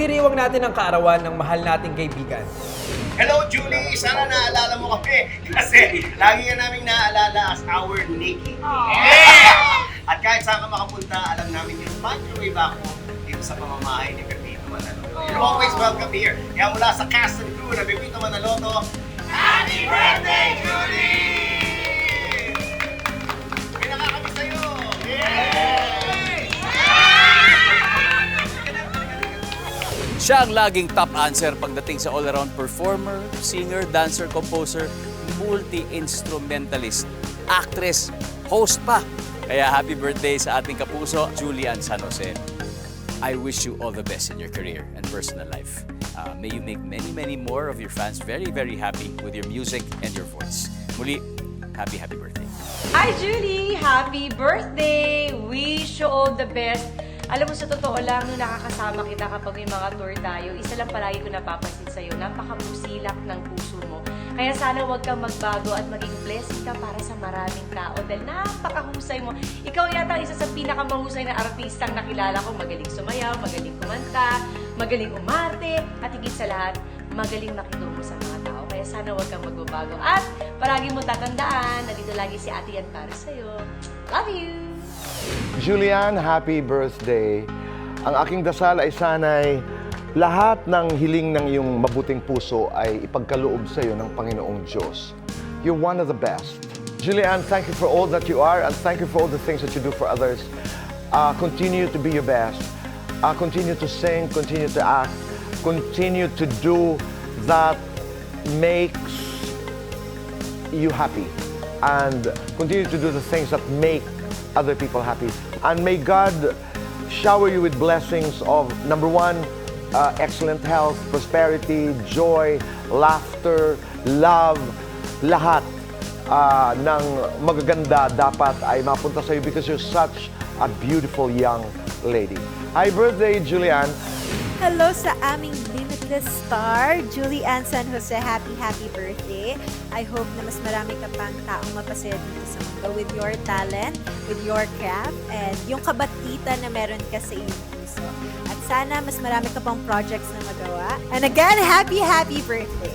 Pagdiriwang natin ang kaarawan ng mahal nating kaibigan. Hello, Julie! Sana naalala mo kami kasi lagi nga naming naaalala as our Nikki. At kahit saan ka makapunta, alam namin yung microwave ako dito sa pamamahay ni Pepito Manaloto. You're always welcome here. Kaya mula sa cast and crew na Pepito Manaloto, Happy Birthday, Julie! Pinaka kami sa'yo! Siya ang laging top answer pagdating sa all-around performer, singer, dancer, composer, multi-instrumentalist, actress, host pa. Kaya happy birthday sa ating kapuso, Julian San Jose. I wish you all the best in your career and personal life. May you make many, many more of your fans very, very happy with your music and your voice. Muli, happy birthday. Hi, Julie! Happy birthday! Wish you all the best. Alam mo, sa totoo lang, nung nakakasama kita kapag may mga tour tayo, isa lang palagi ko napapansin sa'yo, napakabusilak ng puso mo. Kaya sana huwag kang magbago at maging blessing ka para sa maraming tao dahil napakahusay mo. Ikaw yata isa sa pinakamahusay na artistang nakilala ko. Magaling sumayaw, magaling kumanta, magaling umarte, at higit sa lahat, magaling makitungo sa mga tao. Kaya sana huwag kang magbabago. At palagi mo tatandaan, nandito lagi si Ate Yan para sa'yo. Love you! Julian, happy birthday. Ang aking dasal ay sana'y lahat ng hiling ng iyong mabuting puso ay ipagkaloob sa iyo ng Panginoong Diyos. You're one of the best. Julian, thank you for all that you are and thank you for all the things that you do for others. Continue to be your best. Continue to sing, continue to act, continue to do that makes you happy. And continue to do the things that make other people happy. And may God shower you with blessings of, number one, excellent health, prosperity, joy, laughter, love, lahat ng magaganda dapat ay mapunta sa iyo because you're such a beautiful young lady. Happy birthday, Julian. Hello sa aming limitless star, Julian San Jose. Happy birthday. I hope na mas marami ka pang taong mapasaya dito sa mundo with your talent, with your craft, and yung kabatitan na meron ka sa iyong puso. At sana mas marami ka pang projects na magawa. And again, happy birthday.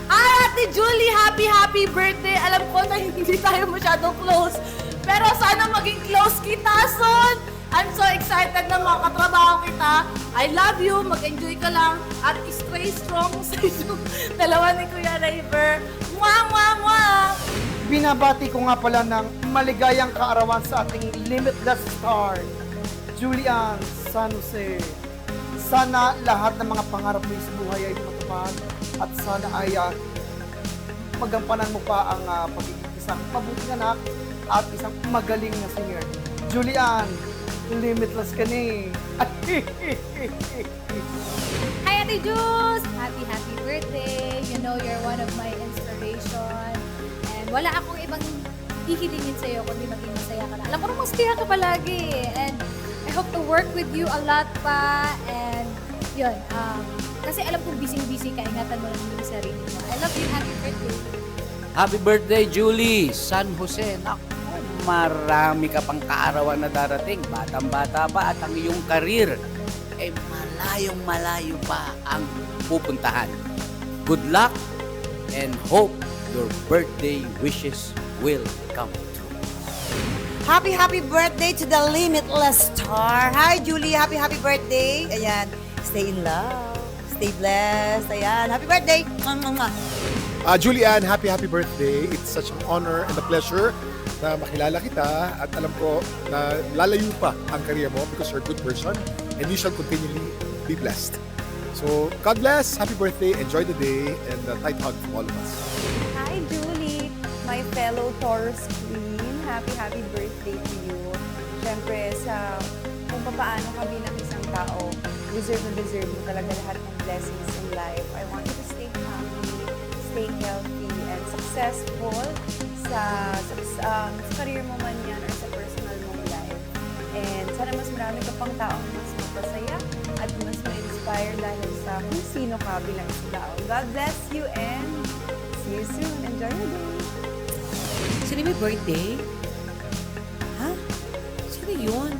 Ate Julie, happy birthday! Alam ko na hindi tayo masyadong close, pero sana maging close kita soon! I'm so excited na makatrabaho kita. I love you, mag-enjoy ka lang, at stay strong sa inyong dalawa ni Kuya River. Mwah! Binabati ko nga pala ng maligayang kaarawan sa ating limitless star, Julian San Jose. Sana lahat ng mga pangarap mo sa buhay ay matupad at sana ay magampanan mo pa ang pagiging isang mabuting anak at isang magaling na singer. Julian, limitless ka ni. Hi, Ate Jules! Happy birthday! You know, you're one of my inspiration. And wala akong ibang hihilingin sa'yo kundi maging masaya ka na. Alam ko na masaya ka palagi. And I hope to work with you a lot pa. And yun, kasi alam kong busy-busy ka, ingatan mo lang yung sarili mo. I love you. Happy birthday! Happy birthday, Julie! San Jose. Naku, marami ka pang kaarawan na darating. Batang-bata pa at ang iyong karir ay malayong-malayo pa ang pupuntahan. Good luck and hope your birthday wishes will come true. Happy birthday to the limitless star. Hi, Julie. Happy birthday. Ayan. Stay in love. Stay blessed. Ayan. Happy birthday. Julian, happy birthday. It's such an honor and a pleasure na makilala kita at alam ko na lalayo pa ang career mo because you're a good person and you shall continually be blessed. So, God bless, happy birthday, enjoy the day, and a tight hug from all of us. Hi, Julie, my fellow Taurus Queen. Happy birthday to you. Siyempre, sa kung paano ka bilang isang tao, deserve mo talaga lahat ng blessings in life. I want you to stay happy, stay healthy, and successful sa career mo man yan or sa personal mong life. And sana mas marami ka pang taong mas mapasaya at mas ma-inspire dahil sa kung sino ka bilang isang tao. God bless you and see you soon. Enjoy your day! Sino may birthday? Ha? Sino yun?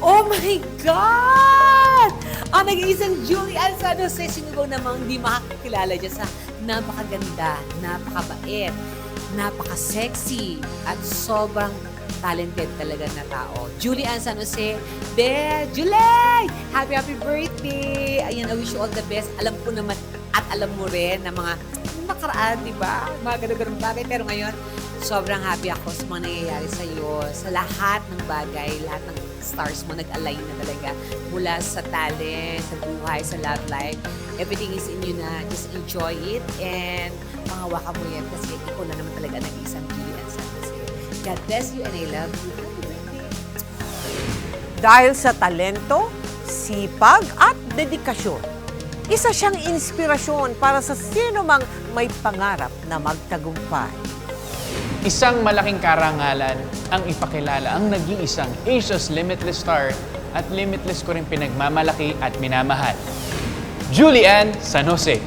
Oh my God! Ang nag-iisang Julian San Jose, sino ba namang hindi makakilala dyan sa napakaganda, napakabait, napaka-sexy, at sobrang talented talaga na tao. Julian San Jose, Julie! Happy birthday! Ayan, I wish you all the best. Alam ko naman at alam mo rin na mga nakaraan, di ba? Mga ganun-ganun bagay. Pero ngayon, sobrang happy ako sa mga nangyayari sa'yo. Sa lahat ng bagay, lahat ng stars mo nag-align na talaga. Mula sa talent, sa buhay, sa love life. Everything is in you na. Just enjoy it and pangawakan mo yan kasi ikaw na naman talaga nag-iisang Julian San Jose. God bless you and I love you. Happy birthday! Dahil sa talento, sipag at dedikasyon, isa siyang inspirasyon para sa sino mang may pangarap na magtagumpay. Isang malaking karangalan ang ipakilala ang nag-iisang Asia's Limitless Star at limitless ko rin pinagmamalaki at minamahal. Julian San Jose.